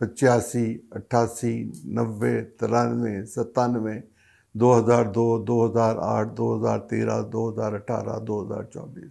85, 88, 90, 93, 97, 2002, 2008, 2013, 2018, 2024,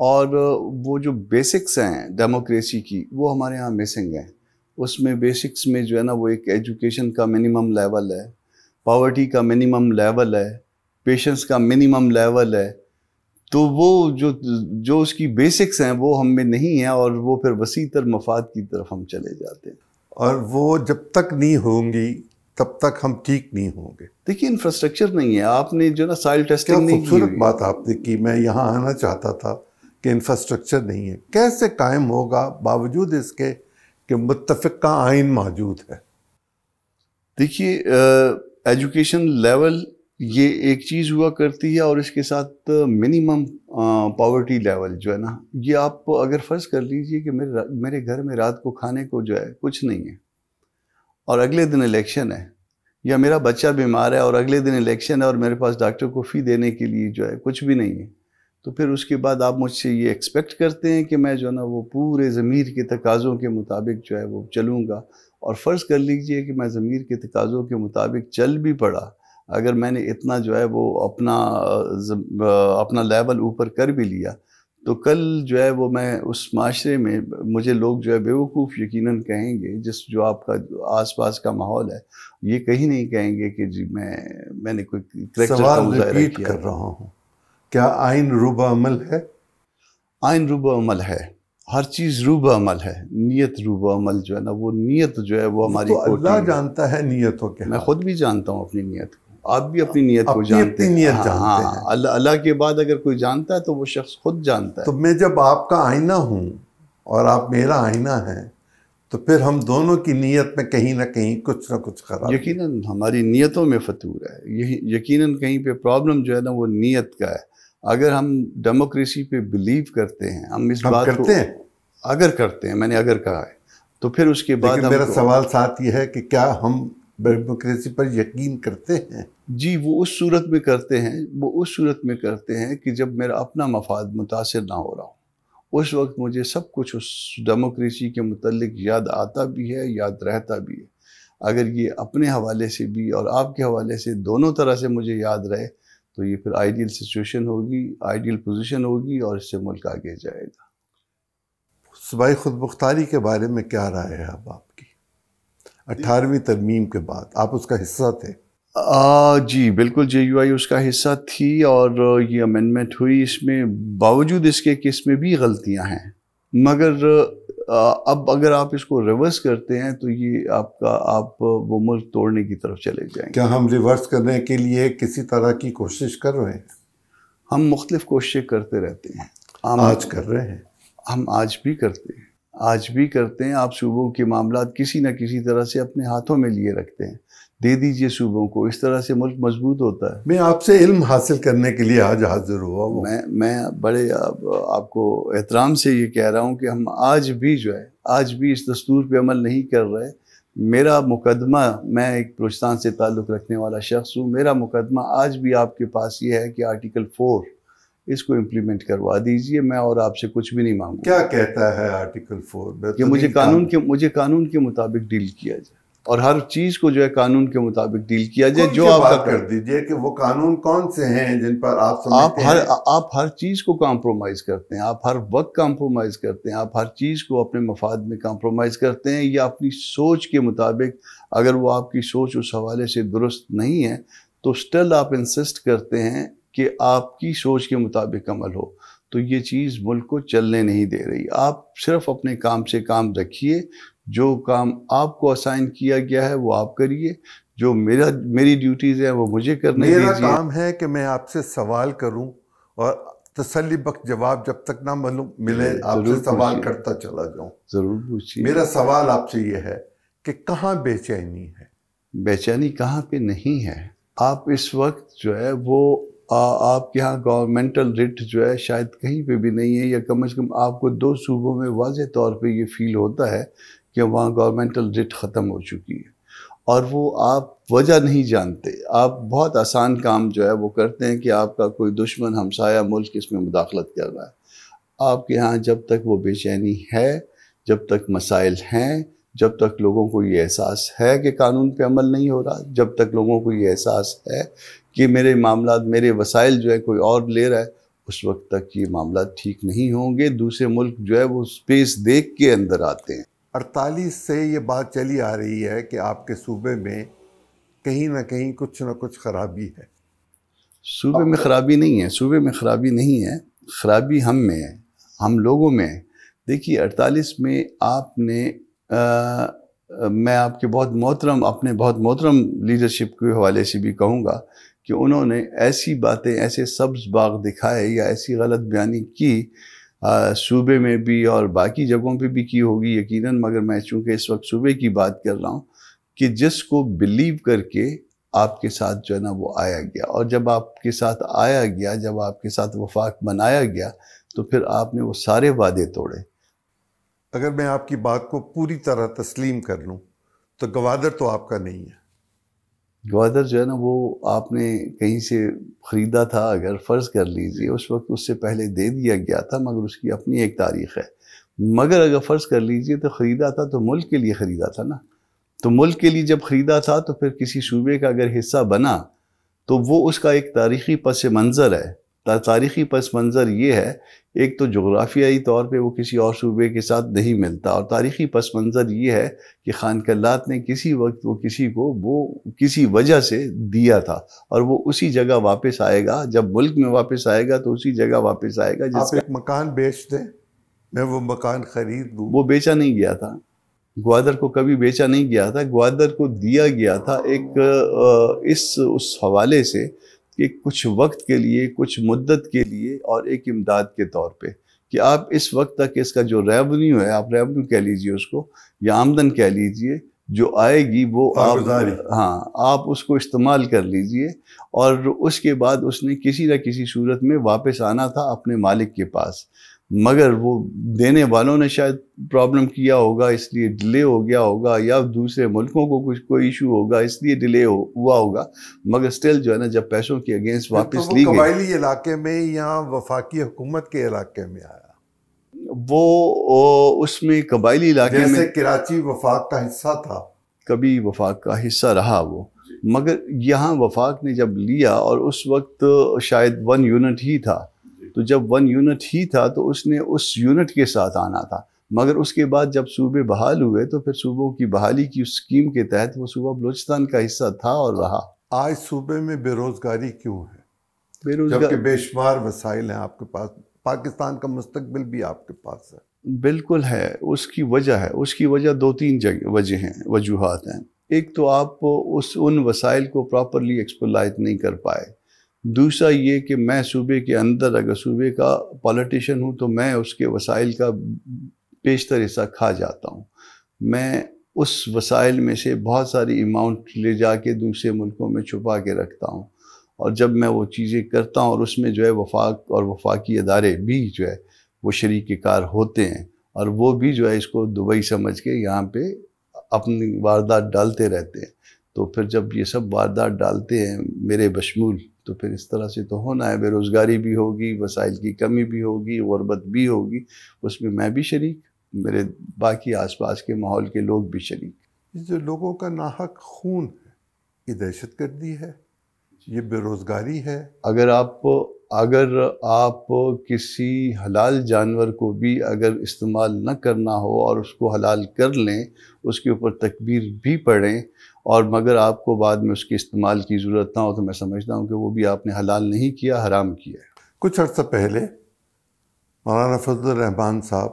اور وہ جو بیسکس ہیں ڈیموکریسی کی وہ ہمارے ہاں مسنگ ہیں. اس میں بیسکس میں جو ہے نا وہ ایک ایجوکیشن کا منیمم لیول ہے, پاورٹی کا منیمم لیول ہے, پیشنس کا منیمم لیول ہے. تو وہ جو اس کی بیسکس ہیں وہ ہم میں نہیں ہیں, اور وہ پھر وسیع تر مفاد کی طرف ہم چلے جاتے ہیں. اور وہ جب تک نہیں ہوں گی تب تک ہم ٹھیک نہیں ہوں گے. دیکھیے انفراسٹرکچر نہیں ہے, آپ نے جو نا سائل ٹیسٹنگ نہیں کی. خوبصورت بات آپ نے کی, میں یہاں آنا چاہتا تھا کہ انفراسٹرکچر نہیں ہے. کیسے قائم ہوگا باوجود اس کے کہ متفقہ آئین موجود ہے؟ دیکھیے ایجوکیشن لیول یہ ایک چیز ہوا کرتی ہے, اور اس کے ساتھ منیمم پاورٹی لیول جو ہے نا, یہ آپ اگر فرض کر لیجئے کہ میرے گھر میں رات کو کھانے کو جو ہے کچھ نہیں ہے اور اگلے دن الیکشن ہے, یا میرا بچہ بیمار ہے اور اگلے دن الیکشن ہے اور میرے پاس ڈاکٹر کو فی دینے کے لیے جو ہے کچھ بھی نہیں ہے, تو پھر اس کے بعد آپ مجھ سے یہ ایکسپیکٹ کرتے ہیں کہ میں جو ہے نا وہ پورے ضمیر کے تقاضوں کے مطابق جو ہے وہ چلوں گا. اور فرض کر لیجئے کہ میں ضمیر کے تقاضوں کے مطابق چل بھی پڑا, اگر میں نے اتنا جو ہے وہ اپنا لیول اوپر کر بھی لیا, تو کل جو ہے وہ میں اس معاشرے میں مجھے لوگ جو ہے بیوقوف یقیناً کہیں گے, جو آپ کا آس پاس کا ماحول ہے, یہ کہیں نہیں کہیں گے کہ جی میں نے کوئی کریکٹر کا مظاہرہ کیا. کر رہا ہوں, کیا آئین روبہ عمل ہے؟ آئین روبہ عمل ہے, ہر چیز روبہ عمل ہے. نیت روبہ عمل جو ہے نا, وہ نیت جو ہے وہ ہماری تو اللہ جانتا ہے نیتوں کے. میں خود بھی جانتا ہوں اپنی نیت کو, آپ بھی اپنی نیت کو جانتے ہیں. نیت جانتے ہیں. اللہ کے بعد اگر کوئی جانتا ہے تو وہ شخص خود جانتا ہے. تو میں جب آپ کا آئینہ ہوں اور آپ میرا آئینہ ہیں, تو پھر ہم دونوں کی نیت میں کہیں نہ کہیں کچھ نہ کچھ خراب. یقیناً ہماری نیتوں میں فتور ہے, یقیناً کہیں پہ پرابلم جو ہے نا وہ نیت کا ہے. اگر ہم ڈیموکریسی پہ بلیو کرتے ہیں, ہم اس بات کو اگر کرتے ہیں, میں نے اگر کہا ہے, تو پھر اس کے بعد میرا سوال ساتھ یہ ہے کہ کیا ہم ڈیموکریسی پر یقین کرتے ہیں؟ جی وہ اس صورت میں کرتے ہیں کہ جب میرا اپنا مفاد متاثر نہ ہو رہا ہو, اس وقت مجھے سب کچھ اس ڈیموکریسی کے متعلق یاد آتا بھی ہے, یاد رہتا بھی ہے. اگر یہ اپنے حوالے سے بھی اور آپ کے حوالے سے دونوں طرح سے مجھے یاد رہے, تو یہ پھر آئیڈیل سچویشن ہوگی, آئیڈیل پوزیشن ہوگی, اور اس سے ملک آگے جائے گا. صوبائی خود مختاری کے بارے میں کیا رائے ہے اب آپ کی؟ 18ویں ترمیم کے بعد آپ اس کا حصہ تھے. جی بالکل, JUI اس کا حصہ تھی, اور یہ امینڈمنٹ ہوئی. اس میں باوجود اس کے کہ اس میں بھی غلطیاں ہیں, مگر اب اگر آپ اس کو ریورس کرتے ہیں تو یہ آپ وہ ملک توڑنے کی طرف چلے جائیں گے. کیا ہم ریورس کرنے کے لیے کسی طرح کی کوشش کر رہے ہیں؟ ہم مختلف کوششیں کرتے رہتے ہیں. آج کر رہے ہیں. ہم آج بھی کرتے ہیں. آپ صوبوں کے معاملات کسی نہ کسی طرح سے اپنے ہاتھوں میں لیے رکھتے ہیں. دے دیجئے صوبوں کو, اس طرح سے ملک مضبوط ہوتا ہے. میں آپ سے علم حاصل کرنے کے لیے آج حاضر ہوا ہوں. میں بڑے آپ کو احترام سے یہ کہہ رہا ہوں کہ ہم آج بھی اس دستور پہ عمل نہیں کر رہے. میرا مقدمہ, میں ایک بلوچستان سے تعلق رکھنے والا شخص ہوں, میرا مقدمہ آج بھی آپ کے پاس یہ ہے کہ آرٹیکل 4 اس کو امپلیمنٹ کروا دیجئے. میں اور آپ سے کچھ بھی نہیں مانگوں. کیا کہتا ہے آرٹیکل 4؟ کہ مجھے قانون کے مطابق ڈیل کیا جائے, اور ہر چیز کو جو ہے قانون کے مطابق ڈیل کیا جائے. جو آپ کر دیجئے کہ وہ قانون کون سے ہیں جن پر آپ سمجھتے ہیں آپ ہر چیز کو کمپرومائز کرتے ہیں, آپ ہر وقت کمپرومائز کرتے ہیں, آپ ہر چیز کو اپنے مفاد میں کمپرومائز کرتے ہیں, یا اپنی سوچ کے مطابق, اگر وہ آپ کی سوچ اس حوالے سے درست نہیں ہے تو سٹل آپ انسسٹ کرتے ہیں کہ آپ کی سوچ کے مطابق عمل ہو. تو یہ چیز ملک کو چلنے نہیں دے رہی. آپ صرف اپنے کام سے کام رکھیے, جو کام آپ کو اسائن کیا گیا ہے وہ آپ کریے, جو میری ڈیوٹیز ہیں وہ مجھے کرنے دیجیے. میرا کام ہے کہ میں آپ سے سوال کروں اور تسلی بخش جواب جب تک نہ ملے آپ سے سوال کرتا چلا جاؤں. ضرور پوچھیے. میرا سوال آپ سے یہ ہے کہ کہاں بے چینی ہے؟ بے چینی کہاں پہ نہیں ہے. آپ اس وقت جو ہے وہ آپ کے ہاں گورنمنٹل رٹ جو ہے شاید کہیں پہ بھی نہیں ہے, یا کم از کم آپ کو 2 صوبوں میں واضح طور پہ یہ فیل ہوتا ہے کہ وہاں گورنمنٹل رٹ ختم ہو چکی ہے, اور وہ آپ وجہ نہیں جانتے. آپ بہت آسان کام جو ہے وہ کرتے ہیں کہ آپ کا کوئی دشمن ہمسایہ ملک اس میں مداخلت کر رہا ہے. آپ کے ہاں جب تک وہ بے چینی ہے, جب تک مسائل ہیں, جب تک لوگوں کو یہ احساس ہے کہ قانون پہ عمل نہیں ہو رہا, جب تک لوگوں کو یہ احساس ہے کہ میرے معاملات, میرے وسائل جو ہے کوئی اور لے رہا ہے, اس وقت تک یہ معاملات ٹھیک نہیں ہوں گے. دوسرے ملک جو ہے وہ اسپیس دیکھ کے اندر آتے ہیں. 48 سے یہ بات چلی آ رہی ہے کہ آپ کے صوبے میں کہیں نہ کہیں کچھ نہ کچھ خرابی ہے. صوبے میں خرابی نہیں ہے، صوبے میں خرابی نہیں ہے، خرابی ہم میں ہے، ہم لوگوں میں ہے. دیکھیے 48 میں آپ نے میں آپ کے اپنے بہت محترم لیڈرشپ کے حوالے سے بھی کہوں گا کہ انہوں نے ایسی باتیں، ایسے سبز باغ دکھائے یا ایسی غلط بیانی کی صوبے میں بھی اور باقی جگہوں پہ بھی کی ہوگی یقیناً، مگر میں چونکہ اس وقت صوبے کی بات کر رہا ہوں، کہ جس کو بلیو کر کے آپ کے ساتھ جو ہے نا وہ آیا گیا. اور جب آپ کے ساتھ آیا گیا، جب آپ کے ساتھ وفاق بنایا گیا، تو پھر آپ نے وہ سارے وعدے توڑے. اگر میں آپ کی بات کو پوری طرح تسلیم کر لوں تو گوادر تو آپ کا نہیں ہے. گوادر جو ہے نا وہ آپ نے کہیں سے خریدا تھا، اگر فرض کر لیجئے اس وقت اس سے پہلے دے دیا گیا تھا، مگر اس کی اپنی ایک تاریخ ہے. مگر اگر فرض کر لیجئے تو خریدا تھا تو ملک کے لیے خریدا تھا نا. تو ملک کے لیے جب خریدا تھا تو پھر کسی صوبے کا اگر حصہ بنا تو وہ اس کا ایک تاریخی پس منظر ہے. تاریخی پس منظر یہ ہے، ایک تو جغرافیائی طور پہ وہ کسی اور صوبے کے ساتھ نہیں ملتا، اور تاریخی پس منظر یہ ہے کہ خانقلات نے کسی وقت وہ کسی کو وہ کسی وجہ سے دیا تھا، اور وہ اسی جگہ واپس آئے گا. جب ملک میں واپس آئے گا تو اسی جگہ واپس آئے گا. آپ ایک مکان بیچ دیں، میں وہ مکان خرید لوں. وہ بیچا نہیں گیا تھا، گوادر کو کبھی بیچا نہیں گیا تھا. گوادر کو دیا گیا تھا ایک اس حوالے سے کہ کچھ وقت کے لیے، کچھ مدت کے لیے، اور ایک امداد کے طور پہ، کہ آپ اس وقت تک اس کا جو ریونیو ہے، آپ ریونیو کہہ لیجئے اس کو، یا آمدن کہہ لیجئے، جو آئے گی وہ آپ اس کو استعمال کر لیجئے. اور اس کے بعد اس نے کسی نہ کسی صورت میں واپس آنا تھا اپنے مالک کے پاس. مگر وہ دینے والوں نے شاید پرابلم کیا ہوگا، اس لیے ڈیلے ہو گیا ہوگا، یا دوسرے ملکوں کو کچھ کوئی ایشو ہوگا اس لیے ڈیلے ہوا ہوگا. مگر سٹل جو ہے نا جب پیسوں کے اگینسٹ واپس لی گئی، قبائلی علاقے میں یا وفاقی حکومت کے علاقے میں آیا؟ وہ اس میں قبائلی علاقے میں، جیسے کراچی وفاق کا حصہ تھا، کبھی وفاق کا حصہ رہا وہ. مگر یہاں وفاق نے جب لیا، اور اس وقت شاید 1 یونٹ ہی تھا، تو جب 1 یونٹ ہی تھا تو اس نے اس یونٹ کے ساتھ آنا تھا. مگر اس کے بعد جب صوبے بحال ہوئے تو پھر صوبوں کی بحالی کی اس اسکیم کے تحت وہ صوبہ بلوچستان کا حصہ تھا اور رہا. آج صوبے میں بے روزگاری کیوں ہے؟ جبکہ جبکہ بے شمار وسائل ہیں آپ کے پاس، پاکستان کا مستقبل بھی آپ کے پاس ہے. بالکل ہے. اس کی وجہ ہے، اس کی وجہ 2-3 وجوہات ہیں. ایک تو آپ ان وسائل کو پراپرلی ایکسپلائٹ نہیں کر پائے. دوسرا یہ کہ میں صوبے کے اندر اگر صوبے کا پولیٹیشین ہوں تو میں اس کے وسائل کا بیشتر حصہ کھا جاتا ہوں. میں اس وسائل میں سے بہت ساری اماؤنٹ لے جا کے دوسرے ملکوں میں چھپا کے رکھتا ہوں، اور جب میں وہ چیزیں کرتا ہوں، اور اس میں جو ہے وفاق اور وفاقی ادارے بھی جو ہے وہ شریک کار ہوتے ہیں، اور وہ بھی جو ہے اس کو دبئی سمجھ کے یہاں پہ اپنی واردات ڈالتے رہتے ہیں. تو پھر جب یہ سب واردات ڈالتے ہیں میرے بشمول، تو پھر اس طرح سے تو ہونا ہے. بے روزگاری بھی ہوگی، وسائل کی کمی بھی ہوگی، غربت بھی ہوگی. اس میں بھی شریک، میرے باقی آس پاس کے ماحول کے لوگ بھی شریک. جو لوگوں کا ناحق خون ہے، یہ دہشت گردی ہے، یہ بے روزگاری ہے. اگر آپ کسی حلال جانور کو بھی اگر استعمال نہ کرنا ہو اور اس کو حلال کر لیں، اس کے اوپر تکبیر بھی پڑھیں، اور مگر آپ کو بعد میں اس کے استعمال کی ضرورت نہ ہو، تو میں سمجھتا ہوں کہ وہ بھی آپ نے حلال نہیں کیا، حرام کیا ہے. کچھ عرصہ پہلے مولانا فضل الرحمان صاحب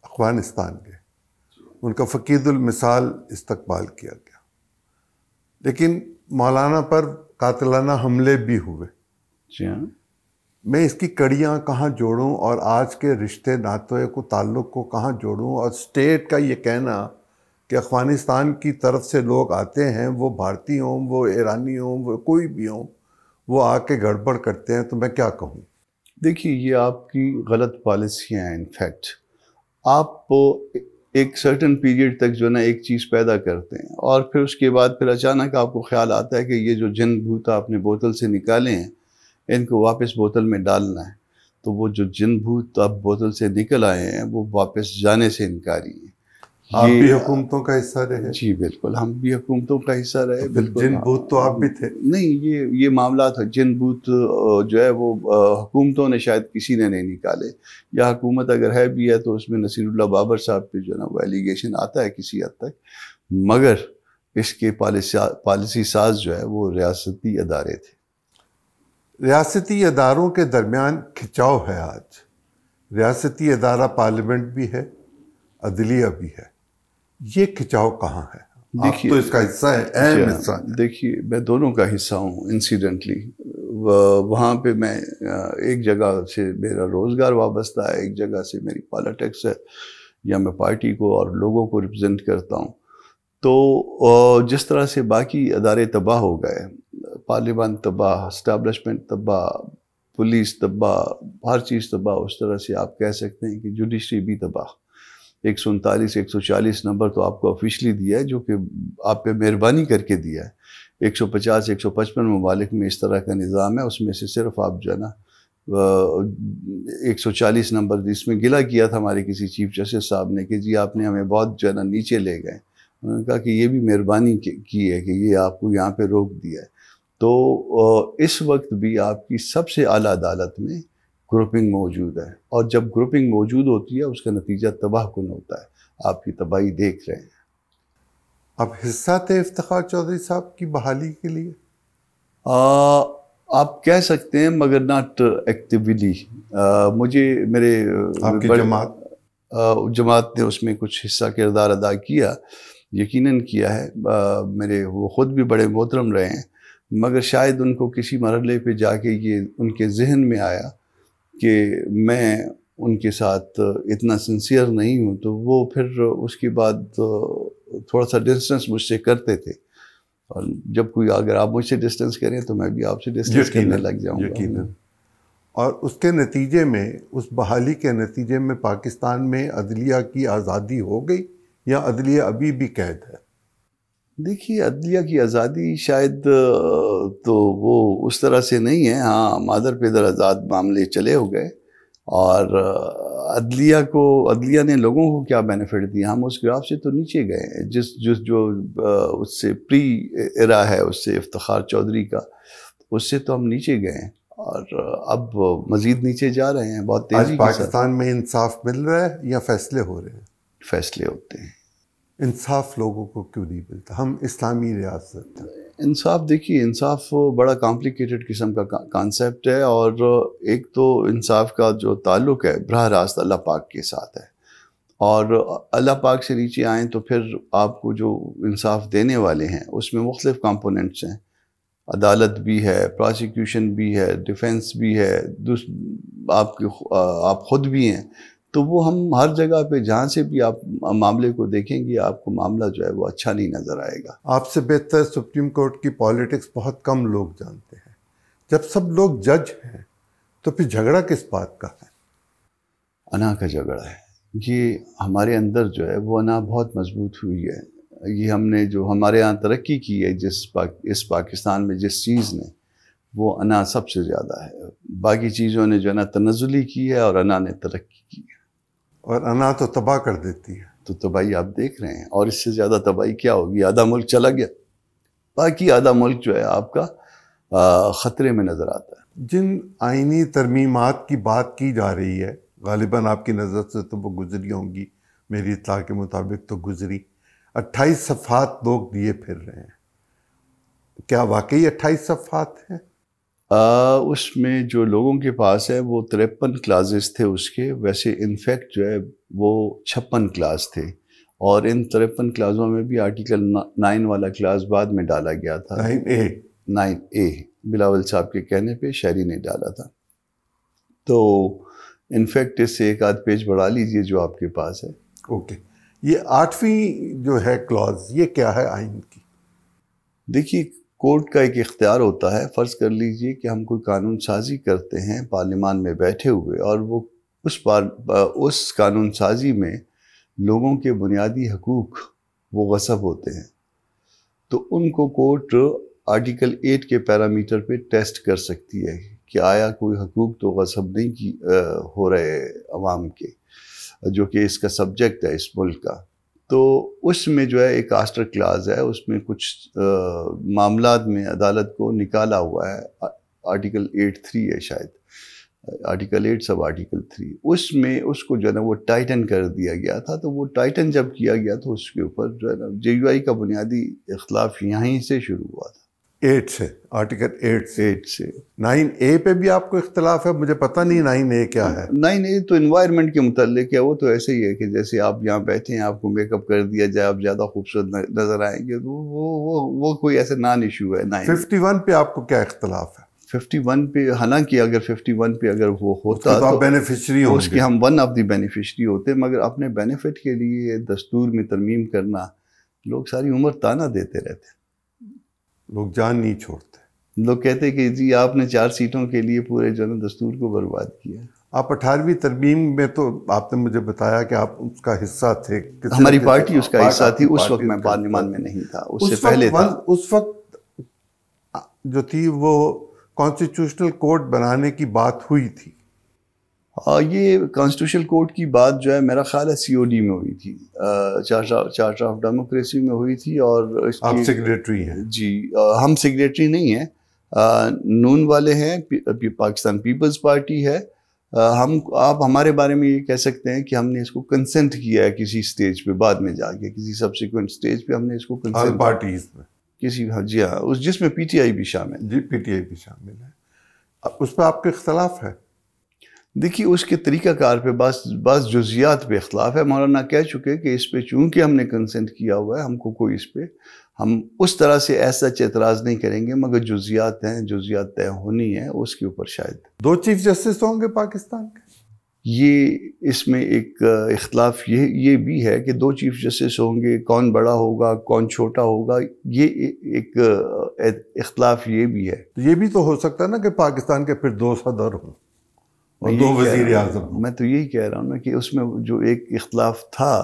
افغانستان گئے، ان کا فقید المثال استقبال کیا گیا، لیکن مولانا پر قاتلانہ حملے بھی ہوئے. جی ہاں. میں اس کی کڑیاں کہاں جوڑوں اور آج کے رشتے ناتوں کو تعلق کو کہاں جوڑوں؟ اور اسٹیٹ کا یہ کہنا کہ افغانستان کی طرف سے لوگ آتے ہیں، وہ بھارتی ہوں، وہ ایرانی ہوں، وہ کوئی بھی ہوں، وہ آ کے گڑبڑ کرتے ہیں، تو میں کیا کہوں؟ دیکھیے یہ آپ کی غلط پالیسیاں ہیں. انفیکٹ آپ ایک سرٹن پیریڈ تک جو ہے نا ایک چیز پیدا کرتے ہیں، اور پھر اس کے بعد پھر اچانک آپ کو خیال آتا ہے کہ یہ جو جن بھوت آپ نے بوتل سے نکالے ہیں ان کو واپس بوتل میں ڈالنا ہے. تو وہ جو جن بھوت آپ بوتل سے نکل آئے ہیں وہ واپس جانے سے انکاری ہیں. آپ بھی حکومتوں کا حصہ رہے؟ جی بالکل، ہم بھی حکومتوں کا حصہ رہے. بالکل. جن بوت تو آپ بھی تھے؟ نہیں، یہ معاملات جن بوت جو ہے وہ حکومتوں نے شاید کسی نے نہیں نکالے، یا حکومت اگر ہے بھی ہے تو اس میں نصیر اللہ بابر صاحب پہ جو ہے نا وہ ایلیگیشن آتا ہے کسی حد تک، مگر اس کے پالیسی ساز جو ہے وہ ریاستی ادارے تھے. ریاستی اداروں کے درمیان کھچاؤ ہے آج. ریاستی ادارہ پارلیمنٹ بھی ہے، عدلیہ بھی ہے. یہ کھچاؤ کہاں ہے؟ آپ تو اس کا حصہ ہے، اہم حصہ ہے. دیکھیے، میں دونوں کا حصہ ہوں انسیڈنٹلی. وہاں پہ میں ایک جگہ سے میرا روزگار وابستہ ہے، ایک جگہ سے میری پالیٹکس ہے، یا میں پارٹی کو اور لوگوں کو ریپرزینٹ کرتا ہوں. تو جس طرح سے باقی ادارے تباہ ہو گئے، پارلیمان تباہ، اسٹیبلشمنٹ تباہ، پولیس تباہ، ہر چیز تباہ، اس طرح سے آپ کہہ سکتے ہیں کہ جوڈیشری بھی تباہ. 139 140 نمبر تو آپ کو آفیشلی دیا ہے، جو کہ آپ پہ مہربانی کر کے دیا ہے. 150 155 ممالک میں اس طرح کا نظام ہے، اس میں سے صرف آپ جو ہے نا 140 نمبر جس میں گلہ کیا تھا ہمارے کسی چیف جسٹس صاحب نے کہ جی آپ نے ہمیں بہت جو ہے نا نیچے لے گئے. انہوں نے کہا کہ یہ بھی مہربانی کی ہے کہ یہ آپ کو یہاں پہ روک دیا ہے. تو اس وقت بھی آپ کی سب سے اعلیٰ عدالت میں گروپنگ موجود ہے، اور جب گروپنگ موجود ہوتی ہے اس کا نتیجہ تباہ کن ہوتا ہے. آپ کی تباہی دیکھ رہے ہیں. آپ حصہ تھے افتخار چودھری صاحب کی بحالی کے لیے؟ آپ کہہ سکتے ہیں، مگر ناٹ ایکٹیولی. مجھے میرے آپ کی جماعت نے اس میں کچھ حصہ کردار ادا کیا، یقیناً کیا ہے. میرے وہ خود بھی بڑے محترم رہے ہیں، مگر شاید ان کو کسی مرحلے پہ جا کے یہ ان کے ذہن میں آیا کہ میں ان کے ساتھ اتنا سنسیئر نہیں ہوں، تو وہ پھر اس کے بعد تھوڑا سا ڈسٹنس مجھ سے کرتے تھے. اور جب کوئی اگر آپ مجھ سے ڈسٹنس کریں تو میں بھی آپ سے ڈسٹنس کرنے لگ جاؤں گا. اور اس کے نتیجے میں، اس بحالی کے نتیجے میں پاکستان میں عدلیہ کی آزادی ہو گئی، یا عدلیہ ابھی بھی قید ہے؟ دیکھیے، عدلیہ کی آزادی شاید تو وہ اس طرح سے نہیں ہے. ہاں، مادر پیدر آزاد معاملے چلے ہو گئے، اور عدلیہ نے لوگوں کو کیا بینیفٹ دیا؟ ہم اس گراف سے تو نیچے گئے. جو اس سے پری ایرا ہے، اس سے افتخار چودھری کا، اس سے تو ہم نیچے گئے، اور اب مزید نیچے جا رہے ہیں بہت تیزی کے ساتھ. آج پاکستان میں انصاف مل رہا ہے یا فیصلے ہو رہے ہیں؟ فیصلے ہوتے ہیں. انصاف لوگوں کو کیوں نہیں ملتا؟ ہم اسلامی ریاست ہیں. انصاف، دیکھیے، انصاف بڑا کمپلیکیٹڈ قسم کا کانسیپٹ ہے، اور ایک تو انصاف کا جو تعلق ہے براہ راست اللہ پاک کے ساتھ ہے، اور اللہ پاک سے نیچے آئیں تو پھر آپ کو جو انصاف دینے والے ہیں اس میں مختلف کمپوننٹس ہیں. عدالت بھی ہے، پراسیکیوشن بھی ہے، ڈیفنس بھی ہے، آپ خود بھی ہیں. تو وہ ہم ہر جگہ پہ جہاں سے بھی آپ معاملے کو دیکھیں گے، آپ کو معاملہ جو ہے وہ اچھا نہیں نظر آئے گا. آپ سے بہتر سپریم کورٹ کی پالیٹکس بہت کم لوگ جانتے ہیں. جب سب لوگ جج ہیں تو پھر جھگڑا کس بات کا ہے؟ انا کا جھگڑا ہے. یہ ہمارے اندر جو ہے وہ انا بہت مضبوط ہوئی ہے. یہ ہم نے جو ہمارے یہاں ترقی کی ہے اس پاکستان میں جس چیز نے، وہ انا سب سے زیادہ ہے. باقی چیزوں نے جو ہے نا تنزلی کی ہے، اور انا نے ترقی کی ہے. اور انا تو تباہ کر دیتی ہے. تو تباہی آپ دیکھ رہے ہیں، اور اس سے زیادہ تباہی کیا ہوگی؟ آدھا ملک چلا گیا، باقی آدھا ملک جو ہے آپ کا خطرے میں نظر آتا ہے. جن آئینی ترمیمات کی بات کی جا رہی ہے، غالباً آپ کی نظر سے تو وہ گزری ہوں گی، میری اطلاع کے مطابق تو گزری. 28 صفحات لوگ دیے پھر رہے ہیں. کیا واقعی 28 صفحات ہیں؟ اس میں جو لوگوں کے پاس ہے وہ 53 کلازز تھے اس کے. ویسے انفیکٹ جو ہے وہ 56 کلاز تھے، اور ان 53 کلازوں میں بھی آرٹیکل 9 والا کلاز بعد میں ڈالا گیا تھا. 9A بلاول صاحب کے کہنے پہ شہری نے ڈالا تھا. تو انفیکٹ اس سے ایک آدھ پیج بڑھا لیجئے جو آپ کے پاس ہے. اوکے. یہ 8ویں جو ہے کلاز، یہ کیا ہے آئین کی؟ دیکھیے، کورٹ کا ایک اختیار ہوتا ہے. فرض کر لیجئے کہ ہم کوئی قانون سازی کرتے ہیں پارلیمان میں بیٹھے ہوئے، اور وہ اس قانون سازی میں لوگوں کے بنیادی حقوق وہ غصب ہوتے ہیں، تو ان کو کورٹ آرٹیکل 8 کے پیرامیٹر پہ ٹیسٹ کر سکتی ہے کہ آیا کوئی حقوق تو غصب نہیں ہو رہے عوام کے، جو کہ اس کا سبجیکٹ ہے اس ملک کا. تو اس میں جو ہے ایک کاسٹر کلاز ہے، اس میں کچھ معاملات میں عدالت کو نکالا ہوا ہے، آرٹیکل 8(3) ہے شاید، آرٹیکل 8 سب آرٹیکل 3، اس میں اس کو جو ہے نا وہ ٹائٹن کر دیا گیا تھا. تو وہ ٹائٹن جب کیا گیا تو اس کے اوپر جو ہے نا JUI کا بنیادی اختلاف یہیں سے شروع ہوا تھا. 8 سے، آرٹیکل 8 سے 9A پہ بھی آپ کو اختلاف ہے؟ مجھے پتہ نہیں 9A کیا ہے. 9A تو انوائرمنٹ کے متعلق ہے، وہ تو ایسے ہی ہے کہ جیسے آپ یہاں بیٹھے ہیں، آپ کو میک اپ کر دیا جائے، آپ زیادہ خوبصورت نظر آئیں گے، تو وہ کوئی ایسے نان ایشو ہے. 51 پہ آپ کو کیا اختلاف ہے؟ 51 پہ حالانکہ اگر 51 پہ اگر وہ ہوتا تو آپ بینیفیشری ہوں اس کے ہم ون آف دی بینیفیشری ہوتے، مگر اپنے بینیفٹ کے لیے دستور میں ترمیم کرنا، لوگ ساری عمر تانا دیتے رہتے، لوگ جان نہیں چھوڑتے. لوگ کہتے کہ جی آپ نے 4 سیٹوں کے لیے پورے جو ہے دستور کو برباد کیا. آپ 18ویں ترمیم میں تو آپ نے مجھے بتایا کہ آپ اس کا حصہ تھے. ہماری پارٹی اس کا حصہ تھی. اس وقت میں پارلیمان میں نہیں تھا، اس سے پہلے تھا. اس وقت جو تھی وہ کانسٹیٹیوشنل کورٹ بنانے کی بات ہوئی تھی. یہ کانسٹیٹیوشنل کورٹ کی بات جو ہے میرا خیال ہے COD میں ہوئی تھی، چارٹر آف ڈیموکریسی میں ہوئی تھی. اور آپ سیکریٹری ہیں؟ جی ہم سیکریٹری نہیں ہیں، نون والے ہیں، پاکستان پیپلز پارٹی ہے. آپ ہمارے بارے میں یہ کہہ سکتے ہیں کہ ہم نے اس کو کنسنٹ کیا ہے کسی سٹیج پہ، بعد میں جا کے کسی سبسیکوینٹ سٹیج پہ ہم نے اس کو آل پارٹیز میں کسی، جی ہاں، جس میں PTI بھی شامل. جی PTI بھی شامل ہے. اس پہ آپ کے اختلاف ہے؟ دیکھیے اس کے طریقہ کار پہ بعض جزیات پہ اختلاف ہے. مولانا کہہ چکے کہ اس پہ چونکہ ہم نے کنسنٹ کیا ہوا ہے، ہم کو کوئی اس پہ ہم اس طرح سے ایسا اعتراض نہیں کریں گے، مگر جزیات ہیں، جزیات طے ہونی ہے، اس کے اوپر شاید 2 چیف جسٹس ہوں گے پاکستان کے. یہ اس میں ایک اختلاف یہ بھی ہے کہ 2 چیف جسٹس ہوں گے، کون بڑا ہوگا کون چھوٹا ہوگا، یہ ایک اختلاف یہ بھی ہے. یہ بھی تو ہو سکتا ہے نا کہ پاکستان کے پھر 2 صدر ہوں اور 2 وزیر اعظم. میں تو یہی کہہ رہا ہوں نا کہ اس میں جو ایک اختلاف تھا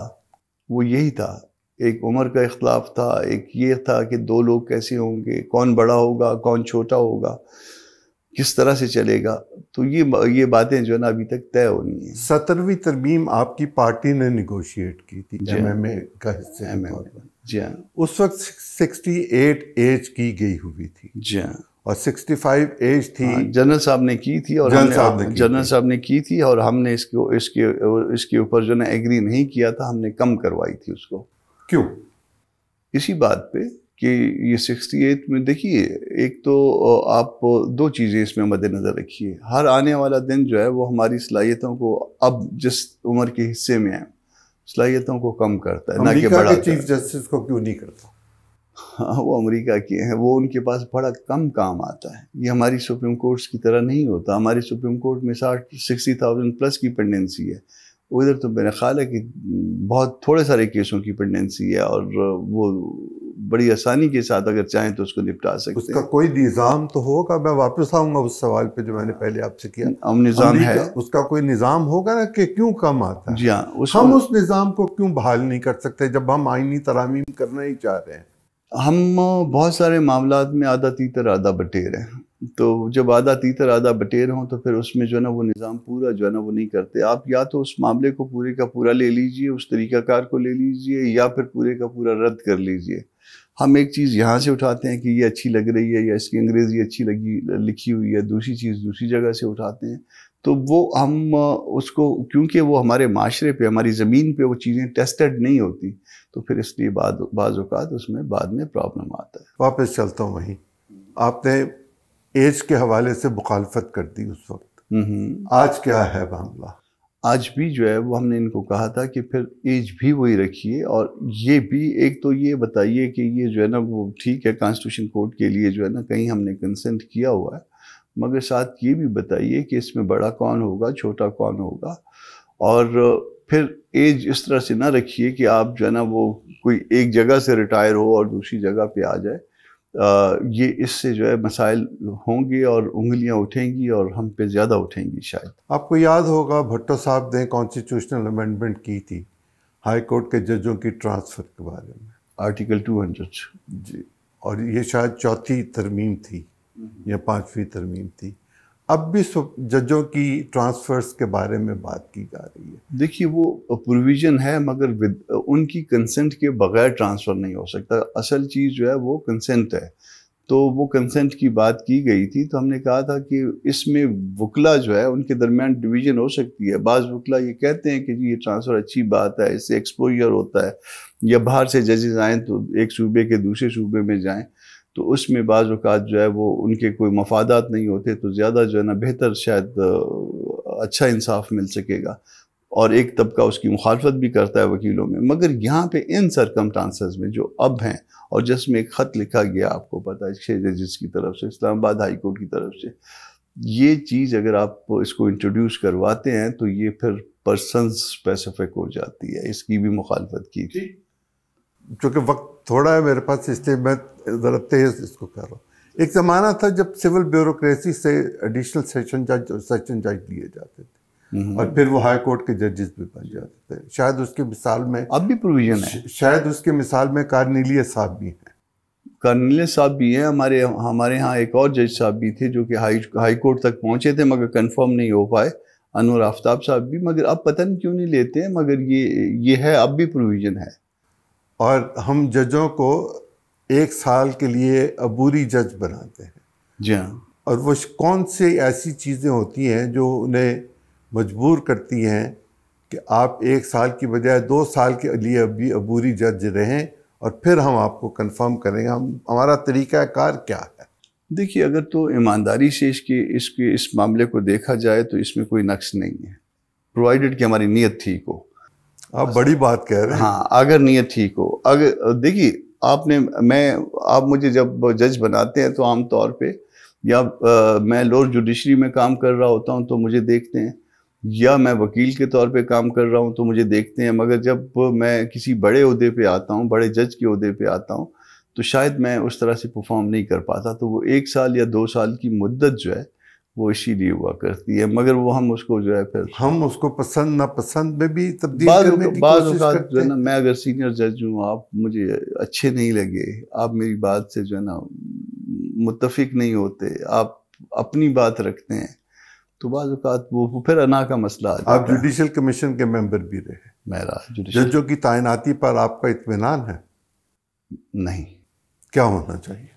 وہ یہی تھا، ایک عمر کا اختلاف تھا، ایک یہ تھا کہ 2 لوگ کیسے ہوں گے، کون بڑا ہوگا کون چھوٹا ہوگا، کس طرح سے چلے گا. تو یہ باتیں جو ہے نا ابھی تک طے ہونی ہیں. 17ویں ترمیم آپ کی پارٹی نے نیگوشیٹ کی تھی MMA کا حصہ. جی ہاں. اس وقت 68 ایج کی گئی ہوئی تھی. جی ہاں. اور 65 ایج تھی. جنرل صاحب نے کی تھی، اور جنرل صاحب نے کی تھی، اور ہم نے اس کے اوپر جو نا ایگری نہیں کیا تھا، ہم نے کم کروائی تھی اس کو. کیوں؟ اسی بات پہ کہ یہ 68 میں دیکھیے، ایک تو آپ 2 چیزیں اس میں مد نظر رکھیے. ہر آنے والا دن جو ہے وہ ہماری صلاحیتوں کو اب جس عمر کے حصے میں ہیں صلاحیتوں کو کم کرتا ہے، نہ کہ بڑا. امریکہ کے چیف جسٹس کو کیوں نہیں کرتا؟ ہاں وہ امریکہ کے ہیں، وہ ان کے پاس بڑا کم کام آتا ہے. یہ ہماری سپریم کورٹس کی طرح نہیں ہوتا. ہماری سپریم کورٹ میں 60,000 پلس کی پینڈنسی ہے، ادھر تو میرا خیال ہے کہ بہت تھوڑے سارے کیسوں کی پینڈنسی ہے، اور وہ بڑی آسانی کے ساتھ اگر چاہیں تو اس کو نپٹا سکتے ہیں. اس کا کوئی نظام تو ہوگا. میں واپس آؤں گا اس سوال پہ جو میں نے پہلے آپ سے کیا. نظام ہے، اس کا کوئی نظام ہوگا نا کہ کیوں کم آتا ہے. جی ہاں. ہم اس نظام کو کیوں بحال نہیں کر سکتے جب ہم آئینی ترامیم کرنا ہی چاہ رہے ہیں؟ ہم بہت سارے معاملات میں آدھا تیتر آدھا بٹیر ہیں. تو جب آدھا تیتر آدھا بٹیر ہوں تو پھر اس میں جو ہے نا وہ نظام پورا جو ہے نا وہ نہیں کرتے. آپ یا تو اس معاملے کو پورے کا پورا لے لیجئے، اس طریقہ کار کو لے لیجئے، یا پھر پورے کا پورا رد کر لیجئے. ہم ایک چیز یہاں سے اٹھاتے ہیں کہ یہ اچھی لگ رہی ہے، یا اس کی انگریزی اچھی لکھی ہوئی ہے، دوسری چیز دوسری جگہ سے اٹھاتے ہیں. تو وہ ہم اس کو، کیونکہ وہ ہمارے معاشرے پہ، ہماری زمین پہ وہ چیزیں ٹیسٹڈ نہیں ہوتی، تو پھر اس لیے بعض اوقات اس میں بعد میں پرابلم آتا ہے. واپس چلتا ہوں وہیں. آپ نے ایج کے حوالے سے مخالفت کر دی اس وقت. آج کیا ہے معاملہ؟ آج بھی جو ہے وہ ہم نے ان کو کہا تھا کہ پھر ایج بھی وہی رکھیے، اور یہ بھی ایک تو یہ بتائیے کہ یہ جو ہے نا وہ ٹھیک ہے کانسٹیٹیوشن کورٹ کے لیے جو ہے نا کہیں ہم نے کنسنٹ کیا ہوا ہے، مگر ساتھ یہ بھی بتائیے کہ اس میں بڑا کون ہوگا چھوٹا کون ہوگا. اور پھر ایج اس طرح سے نہ رکھیے کہ آپ جو ہے نا وہ کوئی ایک جگہ سے ریٹائر ہو اور دوسری جگہ پہ آ جائے. یہ اس سے جو ہے مسائل ہوں گے اور انگلیاں اٹھیں گی اور ہم پہ زیادہ اٹھیں گی شاید. آپ کو یاد ہوگا بھٹو صاحب نے کانسٹیٹیوشنل امینڈمنٹ کی تھی ہائی کورٹ کے ججوں کی ٹرانسفر کے بارے میں، آرٹیکل 200. جی. اور یہ شاید 4تھی ترمیم تھی یا 5ویں ترمیم تھی. اب بھی ججوں کی ٹرانسفرز کے بارے میں بات کی جا رہی ہے. دیکھیے وہ پروویژن ہے مگر ان کی کنسنٹ کے بغیر ٹرانسفر نہیں ہو سکتا. اصل چیز جو ہے وہ کنسنٹ ہے. تو وہ کنسنٹ کی بات کی گئی تھی تو ہم نے کہا تھا کہ اس میں وکلا جو ہے ان کے درمیان ڈویژن ہو سکتی ہے. بعض وکلا یہ کہتے ہیں کہ جی یہ ٹرانسفر اچھی بات ہے, اس سے ایکسپوجر ہوتا ہے, یا باہر سے ججز آئیں تو ایک صوبے کے دوسرے صوبے میں جائیں تو اس میں بعض اوقات جو ہے وہ ان کے کوئی مفادات نہیں ہوتے تو زیادہ جو ہے نا بہتر شاید اچھا انصاف مل سکے گا, اور ایک طبقہ اس کی مخالفت بھی کرتا ہے وکیلوں میں. مگر یہاں پہ ان سرکمٹانسز میں جو اب ہیں اور جس میں ایک خط لکھا گیا آپ کو پتہ ہے 6 ججز کی طرف سے اسلام آباد ہائی کورٹ کی طرف سے, یہ چیز اگر آپ اس کو انٹروڈیوس کرواتے ہیں تو یہ پھر پرسنز اسپیسیفک ہو جاتی ہے. اس کی بھی مخالفت کی تھی. چونکہ وقت تھوڑا ہے میرے پاس اس لیے میں ذرا تیز اس کو کر رہا ہوں. ایک زمانہ تھا جب سول بیوروکریسی سے ایڈیشنل سیشن جج اور سیشن جج دیے جاتے تھے اور پھر وہ ہائی کورٹ کے ججز بھی بن جاتے تھے. شاید اس کی مثال میں اب بھی پروویژن ہے, شاید اس کی مثال میں کارنیلیس صاحب بھی ہیں. کارنیلیس صاحب بھی ہیں. ہمارے ہاں ایک اور جج صاحب بھی تھے جو کہ ہائی کورٹ تک پہنچے تھے مگر کنفرم نہیں ہو پائے, انور آفتاب صاحب بھی. مگر اب پتہ نہیں کیوں نہیں لیتے ہیں, مگر یہ ہے اب بھی پروویژن ہے. اور ہم ججوں کو 1 سال کے لیے عبوری جج بناتے ہیں. جی ہاں. اور وہ کون سی ایسی چیزیں ہوتی ہیں جو انہیں مجبور کرتی ہیں کہ آپ 1 سال کی بجائے 2 سال کے لیے ابھی عبوری جج رہیں اور پھر ہم آپ کو کنفرم کریں گے. ہمارا طریقہ کار کیا ہے؟ دیکھیے اگر تو ایمانداری سے اس معاملے کو دیکھا جائے تو اس میں کوئی نقص نہیں ہے, پرووائڈڈ کہ ہماری نیت ٹھیک ہو. آپ بڑی بات کہہ رہے ہیں. ہاں اگر نیت ٹھیک ہو. اگر دیکھیے آپ مجھے جب جج بناتے ہیں تو عام طور پہ یا میں لوور جوڈیشری میں کام کر رہا ہوتا ہوں تو مجھے دیکھتے ہیں, یا میں وکیل کے طور پہ کام کر رہا ہوں تو مجھے دیکھتے ہیں. مگر جب میں کسی بڑے عہدے پہ آتا ہوں, بڑے جج کے عہدے پہ آتا ہوں تو شاید میں اس طرح سے پرفارم نہیں کر پاتا. تو وہ 1 سال یا 2 سال کی مدت جو ہے وہ اسی لیے ہوا کرتی ہے. مگر وہ ہم اس کو جو ہے پھر ہم اس کو پسند ناپسند میں بھی تبدیل کرنے کی کوشش کرتے ہیں. میں اگر سینئر جج ہوں, آپ مجھے اچھے نہیں لگے, آپ میری بات سے جو ہے نا متفق نہیں ہوتے, آپ اپنی بات رکھتے ہیں, تو بعض اوقات وہ پھر انا کا مسئلہ آ جاتا ہے. آپ جوڈیشل کمیشن کے ممبر بھی رہے. میرا ججوں کی تعیناتی پر آپ کا اطمینان ہے؟ نہیں. کیا ہونا چاہیے؟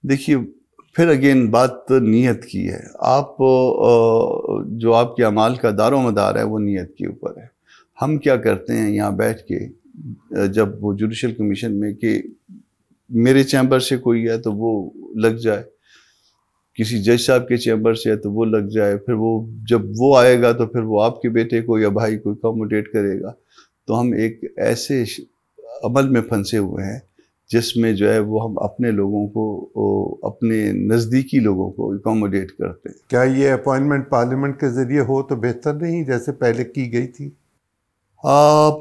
دیکھیے پھر اگین بات نیت کی ہے. آپ جو آپ کے اعمال کا دار و مدار ہے وہ نیت کے اوپر ہے. ہم کیا کرتے ہیں یہاں بیٹھ کے جب وہ جوڈیشل کمیشن میں کہ میرے چیمبر سے کوئی ہے تو وہ لگ جائے, کسی جج صاحب کے چیمبر سے ہے تو وہ لگ جائے, پھر وہ جب وہ آئے گا تو پھر وہ آپ کے بیٹے کو یا بھائی کو اکوموڈیٹ کرے گا. تو ہم ایک ایسے عمل میں پھنسے ہوئے ہیں جس میں جو ہے وہ ہم اپنے لوگوں کو, اپنے نزدیکی لوگوں کو اکوموڈیٹ کرتے ہیں. کیا یہ اپوائنٹمنٹ پارلیمنٹ کے ذریعے ہو تو بہتر نہیں جیسے پہلے کی گئی تھی؟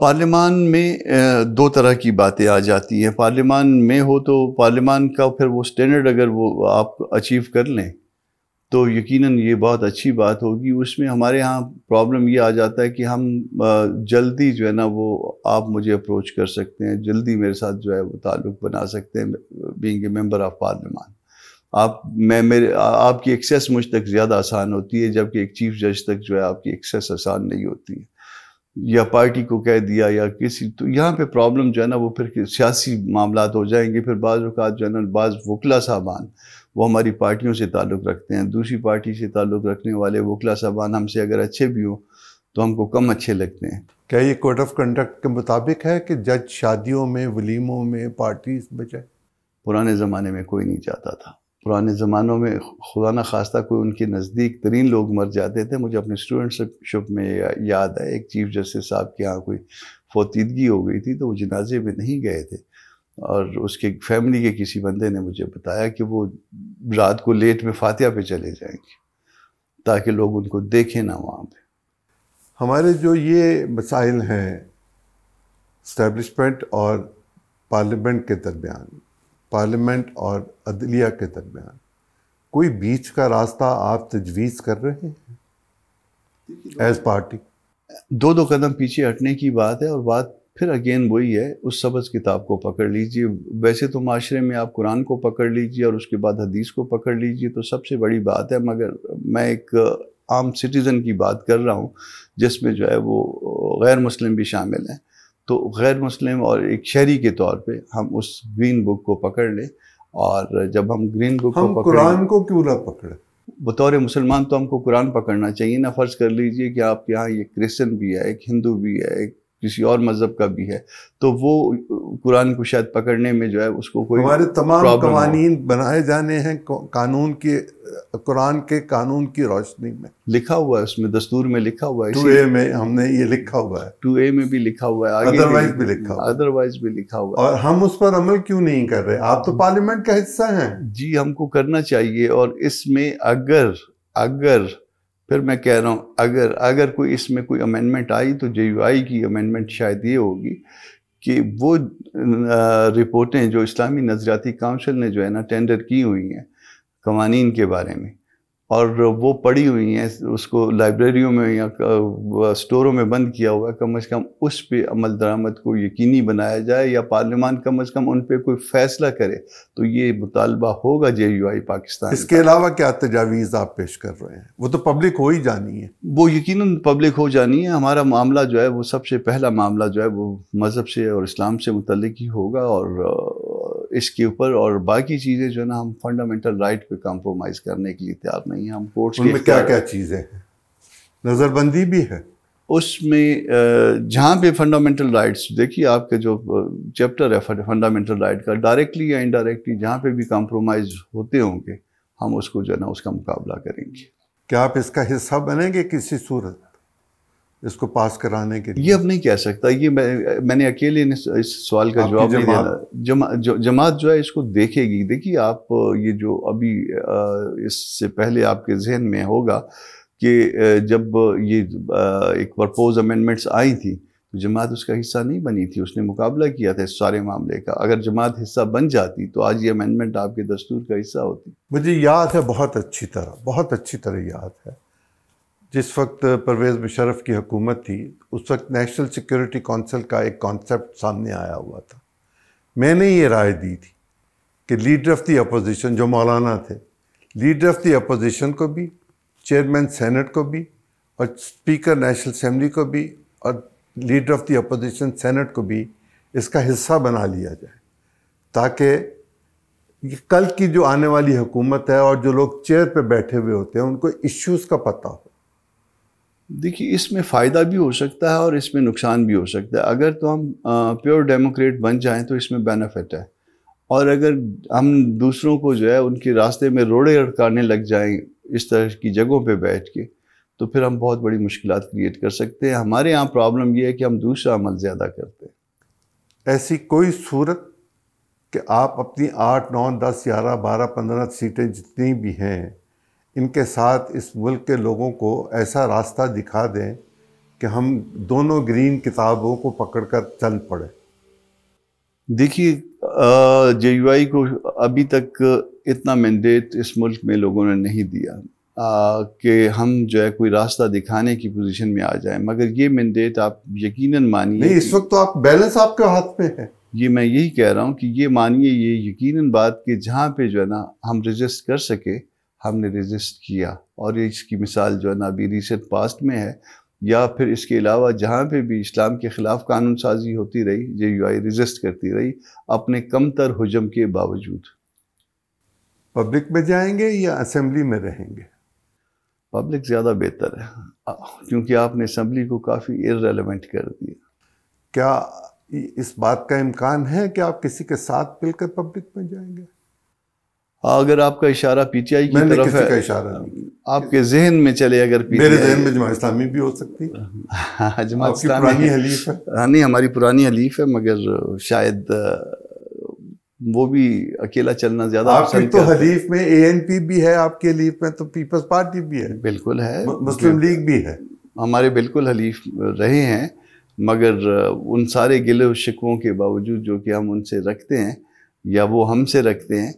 پارلیمان میں 2 طرح کی باتیں آ جاتی ہیں. پارلیمان میں ہو تو پارلیمان کا پھر وہ سٹینڈرڈ اگر وہ آپ اچیو کر لیں تو یقیناً یہ بہت اچھی بات ہوگی. اس میں ہمارے ہاں پرابلم یہ آ جاتا ہے کہ ہم جلدی جو ہے نا وہ آپ مجھے اپروچ کر سکتے ہیں, جلدی میرے ساتھ جو ہے وہ تعلق بنا سکتے ہیں بینگ اے ممبر آف پارلیمان. آپ کی ایکسیس مجھ تک زیادہ آسان ہوتی ہے, جبکہ ایک چیف جج تک جو ہے آپ کی ایکسیس آسان نہیں ہوتی ہے. یا پارٹی کو کہہ دیا یا کسی, تو یہاں پہ پرابلم جو ہے نا وہ پھر سیاسی معاملات ہو جائیں گے. پھر بعض اوقات جو ہے نا بعض وکلا صاحبان وہ ہماری پارٹیوں سے تعلق رکھتے ہیں, دوسری پارٹی سے تعلق رکھنے والے وکلا صاحبان ہم سے اگر اچھے بھی ہوں تو ہم کو کم اچھے لگتے ہیں. کیا یہ کوڈ آف کنڈکٹ کے مطابق ہے کہ جج شادیوں میں, ولیموں میں, پارٹیز میں جائے؟ پرانے زمانے میں کوئی نہیں چاہتا تھا. پرانے زمانوں میں خدا نہ خواستہ کوئی ان کے نزدیک ترین لوگ مر جاتے تھے. مجھے اپنے اسٹوڈنٹشپ میں یاد ہے ایک چیف جسٹس صاحب کے یہاں کوئی فوتیدگی ہو گئی تھی تو وہ جنازے میں نہیں گئے تھے, اور اس کے فیملی کے کسی بندے نے مجھے بتایا کہ وہ رات کو لیٹ میں فاتحہ پہ چلے جائیں گے تاکہ لوگ ان کو دیکھیں نہ وہاں پہ. ہمارے جو یہ مسائل ہیں اسٹیبلشمنٹ اور پارلیمنٹ کے درمیان, پارلیمنٹ اور عدلیہ کے درمیان, کوئی بیچ کا راستہ آپ تجویز کر رہے ہیں ایز پارٹی؟ 2 قدم پیچھے ہٹنے کی بات ہے, اور بات پھر اگین وہی ہے، اس سبز کتاب کو پکڑ لیجئے. ویسے تو معاشرے میں آپ قرآن کو پکڑ لیجئے اور اس کے بعد حدیث کو پکڑ لیجئے تو سب سے بڑی بات ہے، مگر میں ایک عام سٹیزن کی بات کر رہا ہوں جس میں جو ہے وہ غیر مسلم بھی شامل ہیں. تو غیر مسلم اور ایک شہری کے طور پہ ہم اس گرین بک کو پکڑ لیں، اور جب ہم گرین بک کو پکڑیں، قرآن کو کیوں نہ پکڑیں؟ بطور مسلمان تو ہم کو قرآن پکڑنا چاہیے نا. فرض کر لیجئے کہ آپ کے یہاں ایک کرسچن بھی ہے، ایک ہندو بھی ہے، ایک کسی اور مذہب کا بھی ہے، تو وہ قرآن کو شاید پکڑنے میں جو ہے اس کو کوئی ہمارے تمام پرابلم قوانین بنائے جانے ہیں قانون کے، قرآن کے قانون کی روشنی میں. لکھا ہوا ہے اس میں، دستور میں لکھا ہوا ہے، 2A میں ہم نے یہ لکھا ہوا ہے، 2A میں بھی لکھا ہوا ہے، آگے ادروائز بھی لکھا ہوا ہے، ادروائز بھی لکھا ہوا ہے. اور ہم اس پر عمل کیوں نہیں کر رہے؟ آپ تو پارلیمنٹ کا حصہ ہیں. جی ہم کو کرنا چاہیے. اور اس میں اگر پھر میں کہہ رہا ہوں اگر کوئی اس میں کوئی امینڈمنٹ آئی تو JUI کی امینڈمنٹ شاید یہ ہوگی کہ وہ رپورٹیں جو اسلامی نظریاتی کونسل نے جو ہے نا ٹینڈر کی ہوئی ہیں قوانین کے بارے میں، اور وہ پڑی ہوئی ہیں، اس کو لائبریریوں میں یا سٹوروں میں بند کیا ہوا ہے، کم از کم اس پہ عمل درآمد کو یقینی بنایا جائے، یا پارلیمان کم از کم ان پہ کوئی فیصلہ کرے تو یہ مطالبہ ہوگا JUI پاکستان. اس کے علاوہ کیا تجاویز آپ پیش کر رہے ہیں؟ وہ تو پبلک ہو ہی جانی ہے. وہ یقیناً پبلک ہو جانی ہے. ہمارا معاملہ جو ہے وہ سب سے پہلا معاملہ جو ہے وہ مذہب سے اور اسلام سے متعلق ہی ہوگا، اور اس کے اوپر اور باقی چیزیں جو ہے نا ہم فنڈامنٹل رائٹ پہ کمپرومائز کرنے کے لیے تیار نہیں ہیں. ہم کورٹس ان میں کیا کیا چیزیں ہیں؟ نظر بندی بھی ہے اس میں، جہاں پہ فنڈامنٹل رائٹس، دیکھیے آپ کا جو چیپٹر ہے فنڈامنٹل رائٹ کا، ڈائریکٹلی یا انڈائریکٹلی جہاں پہ بھی کمپرومائز ہوتے ہوں گے ہم اس کو جو ہے نا اس کا مقابلہ کریں گے. کیا آپ اس کا حصہ بنیں گے کسی صورت اس کو پاس کرانے کے لیے؟ یہ اب نہیں کہہ سکتا، یہ میں نے اکیلے اس سوال کا جواب نہیں دینا. جماعت جو ہے اس کو دیکھے گی. دیکھیے آپ یہ جو ابھی اس سے پہلے آپ کے ذہن میں ہوگا کہ جب یہ ایک پرپوز امینڈمنٹس آئی تھی تو جماعت اس کا حصہ نہیں بنی تھی، اس نے مقابلہ کیا تھا اس سارے معاملے کا. اگر جماعت حصہ بن جاتی تو آج یہ امینڈمنٹ آپ کے دستور کا حصہ ہوتی. مجھے یاد ہے بہت اچھی طرح یاد ہے، جس وقت پرویز مشرف کی حکومت تھی اس وقت نیشنل سیکیورٹی کونسل کا ایک کانسیپٹ سامنے آیا ہوا تھا. میں نے یہ رائے دی تھی کہ لیڈر آف دی اپوزیشن جو مولانا تھے، لیڈر آف دی اپوزیشن کو بھی، چیئرمین سینٹ کو بھی، اور اسپیکر نیشنل اسمبلی کو بھی، اور leader of the opposition senate کو بھی اس کا حصہ بنا لیا جائے، تاکہ یہ کل کی جو آنے والی حکومت ہے اور جو لوگ چیئر پہ بیٹھے ہوئے ہوتے ہیں ان کو ایشوز کا پتہ ہو. دیکھیے اس میں فائدہ بھی ہو سکتا ہے اور اس میں نقصان بھی ہو سکتا ہے. اگر تو ہم پیور ڈیموکریٹ بن جائیں تو اس میں بینیفٹ ہے، اور اگر ہم دوسروں کو جو ہے ان کے راستے میں روڑے اٹکانے لگ جائیں اس طرح کی جگہوں پہ بیٹھ کے تو پھر ہم بہت بڑی مشکلات کریٹ کر سکتے ہیں. ہمارے یہاں پرابلم یہ ہے کہ ہم دوسرا عمل زیادہ کرتے ہیں. ایسی کوئی صورت کہ آپ اپنی 8 9 10 11 12 15 سیٹیں جتنی بھی ہیں ان کے ساتھ اس ملک کے لوگوں کو ایسا راستہ دکھا دیں کہ ہم دونوں گرین کتابوں کو پکڑ کر چل پڑے؟ دیکھیے JUI کو ابھی تک اتنا مینڈیٹ اس ملک میں لوگوں نے نہیں دیا کہ ہم جو ہے کوئی راستہ دکھانے کی پوزیشن میں آ جائیں، مگر یہ مینڈیٹ آپ یقیناً مانیے نہیں، اس وقت تو آپ بیلنس آپ کے ہاتھ میں ہے. یہ میں یہی کہہ رہا ہوں کہ یہ مانیے، یہ یقیناً بات کہ جہاں پہ جو ہے نا ہم ریزسٹ کر سکے ہم نے ریزسٹ کیا، اور اس کی مثال جو ہے نا ابھی ریسنٹ پاسٹ میں ہے، یا پھر اس کے علاوہ جہاں پہ بھی اسلام کے خلاف قانون سازی ہوتی رہی JUI ریزسٹ کرتی رہی اپنے کم تر حجم کے باوجود. پبلک میں جائیں گے یا اسمبلی میں رہیں گے؟ پبلک زیادہ بہتر ہے کیونکہ آپ نے اسمبلی کو کافی ارریلیونٹ کر دیا. کیا اس بات کا امکان ہے کہ آپ کسی کے ساتھ مل کر پبلک میں جائیں گے؟ اگر آپ کا اشارہ PTI کی طرف کسی کا ہے، اشارہ نہیں، آپ کے ذہن میں چلے اگر میرے ذہن میں جماعت اسلامی بھی ہو سکتی. جماعت آپ کی پرانی حلیف ہے. نہیں، ہماری پرانی حلیف ہے، مگر شاید وہ بھی اکیلا چلنا زیادہ آپ کی تو حلیف میں ANP بھی ہے، آپ کی حلیف میں تو پیپلز پارٹی بھی ہے، بالکل ہے، مسلم لیگ بھی ہے. ہمارے بالکل حلیف رہے ہیں، مگر ان سارے گلے و شکووں کے باوجود جو کہ ہم ان سے رکھتے ہیں یا وہ ہم سے رکھتے ہیں،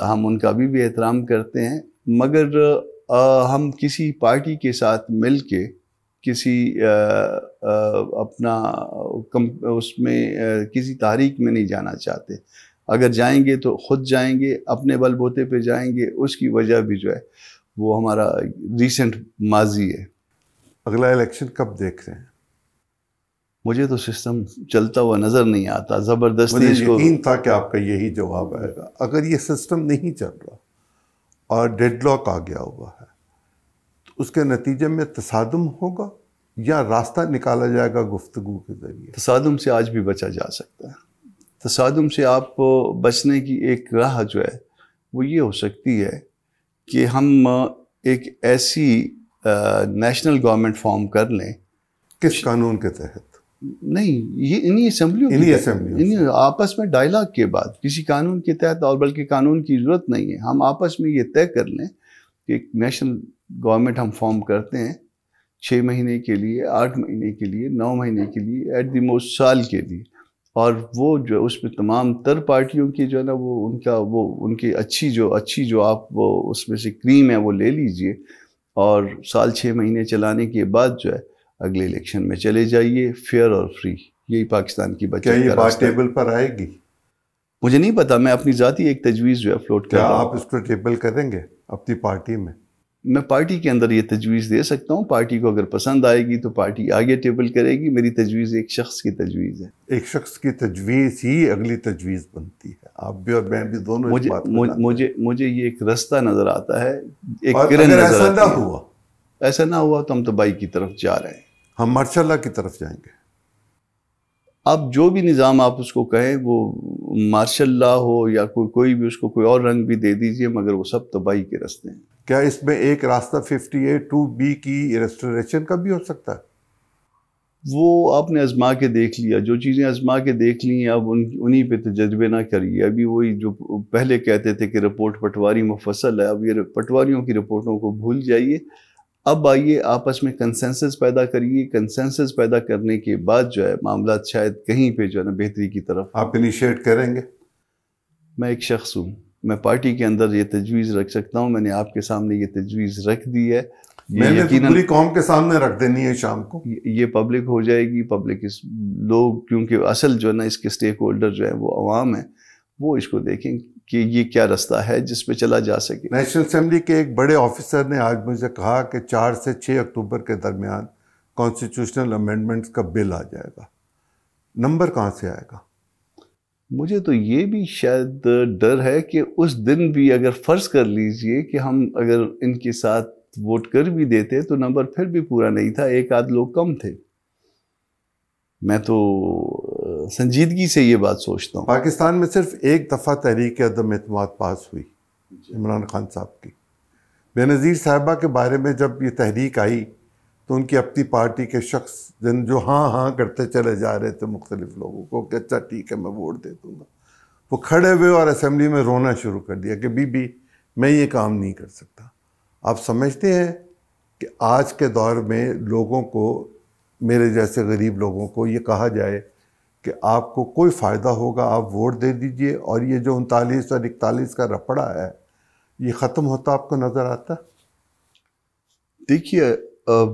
ہم ان کا بھی احترام کرتے ہیں. مگر ہم کسی پارٹی کے ساتھ مل کے کسی اپنا اس میں کسی تحریک میں نہیں جانا چاہتے. اگر جائیں گے تو خود جائیں گے, اپنے بل بوتے پہ جائیں گے. اس کی وجہ بھی جو ہے وہ ہمارا ریسنٹ ماضی ہے. اگلا الیکشن کب دیکھ رہے ہیں؟ مجھے تو سسٹم چلتا ہوا نظر نہیں آتا. زبردستی مجھے اس کو یقین تھا کہ آپ کا یہی جواب آئے گا. اگر یہ سسٹم نہیں چل رہا اور ڈیڈ لاک آ گیا ہوا ہے تو اس کے نتیجے میں تصادم ہوگا یا راستہ نکالا جائے گا گفتگو کے ذریعے؟ تصادم سے آج بھی بچا جا سکتا ہے. تصادم سے آپ بچنے کی ایک راہ جو ہے وہ یہ ہو سکتی ہے کہ ہم ایک ایسی نیشنل گورنمنٹ فارم کر لیں. کس قانون کے تحت؟ نہیں, یہ انہی اسمبلیوں آپس میں ڈائلاگ کے بعد, کسی قانون کے تحت, اور بلکہ قانون کی ضرورت نہیں ہے. ہم آپس میں یہ طے کر لیں کہ ایک نیشنل گورنمنٹ ہم فارم کرتے ہیں 6 مہینے کے لیے, 8 مہینے کے لیے, 9 مہینے کے لیے, ایٹ دی موسٹ سال کے لیے. اور وہ جو اس میں تمام تر پارٹیوں کی جو ہے نا وہ ان کی اچھی جو آپ وہ اس میں سے کریم ہے وہ لے لیجئے, اور سال 6 مہینے چلانے کے بعد جو ہے اگلے الیکشن میں چلے جائیے, فیئر اور فری. یہی پاکستان کی بچت. کیا یہ بات ٹیبل پر آئے گی؟ مجھے نہیں پتا. میں اپنی ذاتی ایک تجویز جو ہے فلوٹ کر رہا ہوں. کیا آپ اس کو ٹیبل کریں گے اپنی پارٹی میں؟ میں پارٹی کے اندر یہ تجویز دے سکتا ہوں. پارٹی کو اگر پسند آئے گی تو پارٹی آگے ٹیبل کرے گی. میری تجویز ایک شخص کی تجویز ہے. ایک شخص کی تجویز ہی اگلی تجویز بنتی ہے. آپ بھی اور میں بھی دونوں مجھے یہ ایک رستہ نظر آتا ہے, ایک اور کرن اگر نظر ایسا آتی نہ ہے. ہوا ایسا نہ ہوا تو ہم تباہی کی طرف جا رہے ہیں. ہم ماشاء اللہ کی طرف جائیں گے. آپ جو بھی نظام آپ اس کو کہیں, وہ مارشل لا ہو یا کوئی بھی اس کو کوئی اور رنگ بھی دے دیجئے, مگر وہ سب تباہی کے راستے ہیں. کیا اس میں ایک راستہ 58(2)(b) کی ریسٹوریشن کا بھی ہو سکتا ہے؟ وہ آپ نے آزما کے دیکھ لیا. جو چیزیں آزما کے دیکھ لی ہیں اب انہی پہ تجربے نہ کریے. ابھی وہی جو پہلے کہتے تھے کہ رپورٹ پٹواری مفصل ہے, اب یہ پٹواریوں کی رپورٹوں کو بھول جائیے. اب آئیے آپس میں کنسنسس پیدا کریے. کنسنسس پیدا کرنے کے بعد جو ہے معاملات شاید کہیں پہ جو ہے نا بہتری کی طرف. آپ انیشیٹ کریں گے؟ میں ایک شخص ہوں, میں پارٹی کے اندر یہ تجویز رکھ سکتا ہوں. میں نے آپ کے سامنے یہ تجویز رکھ دی ہے. میں نے تو پوری قوم کے سامنے رکھ دینی ہے شام کو. یہ پبلک ہو جائے گی. پبلک لوگ, کیونکہ اصل جو ہے نا اس کے سٹیک ہولڈر جو ہے وہ عوام ہے, وہ اس کو دیکھیں کہ یہ کیا رستہ ہے جس پہ چلا جا سکے. نیشنل اسمبلی کے ایک بڑے آفیسر نے آج مجھے کہا کہ 4 سے 6 اکتوبر کے درمیان کانسٹیٹیوشنل امینڈمنٹس کا بل آ جائے گا. نمبر کہاں سے آئے گا؟ مجھے تو یہ بھی شاید ڈر ہے کہ اس دن بھی اگر فرض کر لیجئے کہ ہم اگر ان کے ساتھ ووٹ کر بھی دیتے تو نمبر پھر بھی پورا نہیں تھا, 1 آدھ لوگ کم تھے. میں تو سنجیدگی سے یہ بات سوچتا ہوں. پاکستان میں صرف ایک دفعہ تحریک عدم اعتماد پاس ہوئی, عمران خان صاحب کی. بے نظیر صاحبہ کے بارے میں جب یہ تحریک آئی تو ان کی اپنی پارٹی کے شخص جو ہاں کرتے چلے جا رہے تھے مختلف لوگوں کو کہ اچھا ٹھیک ہے میں ووٹ دے دوں گا, وہ کھڑے ہوئے اور اسمبلی میں رونا شروع کر دیا کہ بی میں یہ کام نہیں کر سکتا. آپ سمجھتے ہیں کہ آج کے دور میں لوگوں کو, میرے جیسے غریب لوگوں کو یہ کہا جائے کہ آپ کو کوئی فائدہ ہوگا, آپ ووٹ دے دیجئے, اور یہ جو 39 اور 41 کا رپڑا ہے یہ ختم ہوتا آپ کو نظر آتا؟ دیکھیے,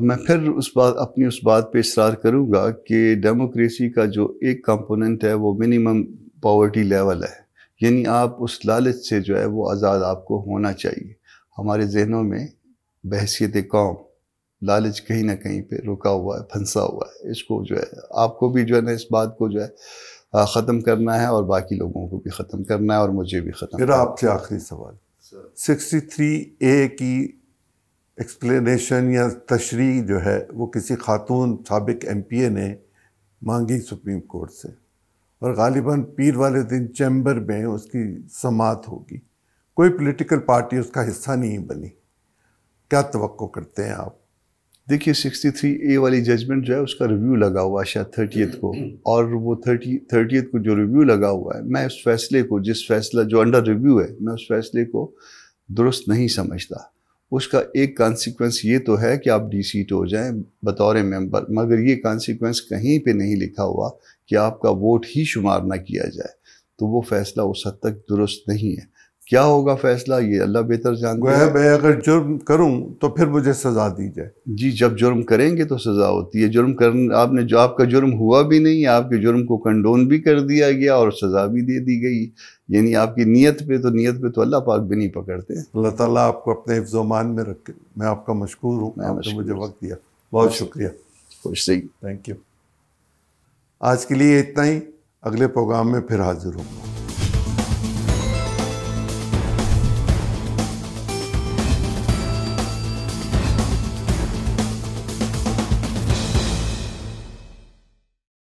میں پھر اپنی اس بات پہ اصرار کروں گا کہ ڈیموکریسی کا جو ایک کمپوننٹ ہے وہ منیمم پاورٹی لیول ہے. یعنی آپ اس لالچ سے جو ہے وہ آزاد آپ کو ہونا چاہیے. ہمارے ذہنوں میں بحیثیت قوم لالچ کہیں نہ کہیں پہ رکا ہوا ہے, پھنسا ہوا ہے. اس کو جو ہے آپ کو بھی جو ہے نا اس بات کو جو ہے ختم کرنا ہے, اور باقی لوگوں کو بھی ختم کرنا ہے, اور مجھے بھی ختم. میرا آپ سے آخری سوال, 63A کی ایکسپلینیشن یا تشریح جو ہے وہ کسی خاتون سابق MP نے مانگی سپریم کورٹ سے, اور غالباً پیر والے دن چیمبر میں اس کی سماعت ہوگی. کوئی پولیٹیکل پارٹی اس کا حصہ نہیں بنی. کیا توقع کرتے ہیں آپ؟ دیکھیے 63A والی ججمنٹ جو ہے اس کا ریویو لگا ہوا ہے شاید 30th کو, اور وہ 30th کو جو ریویو لگا ہوا ہے, میں اس فیصلے کو, جس فیصلہ جو انڈر ریویو ہے, میں اس فیصلے کو درست نہیں سمجھتا. اس کا ایک کانسیکوینس یہ تو ہے کہ آپ ڈی سیٹ ہو جائیں بطور ممبر, مگر یہ کانسیکوینس کہیں پہ نہیں لکھا ہوا کہ آپ کا ووٹ ہی شمار نہ کیا جائے. تو وہ فیصلہ اس حد تک درست نہیں ہے. کیا ہوگا فیصلہ یہ اللہ بہتر جانتے گویا ہیں۔ میں اگر جرم کروں تو پھر مجھے سزا دی جائے۔ جی جب جرم کریں گے تو سزا ہوتی ہے، جرم آپ نے جو آپ کا جرم ہوا بھی نہیں، آپ کے جرم کو کنڈون بھی کر دیا گیا اور سزا بھی دے دی گئی، یعنی آپ کی نیت پہ تو اللہ پاک بھی نہیں پکڑتے۔ اللہ تعالیٰ آپ کو اپنے حفظ و امان میں رکھے۔ میں آپ کا مشکور ہوں، آپ نے مجھے وقت دیا، بہت شکریہ۔ خوش صحیح، تھینک یو۔ آج کے لیے اتنا ہی، اگلے پروگرام میں پھر حاضر ہوں۔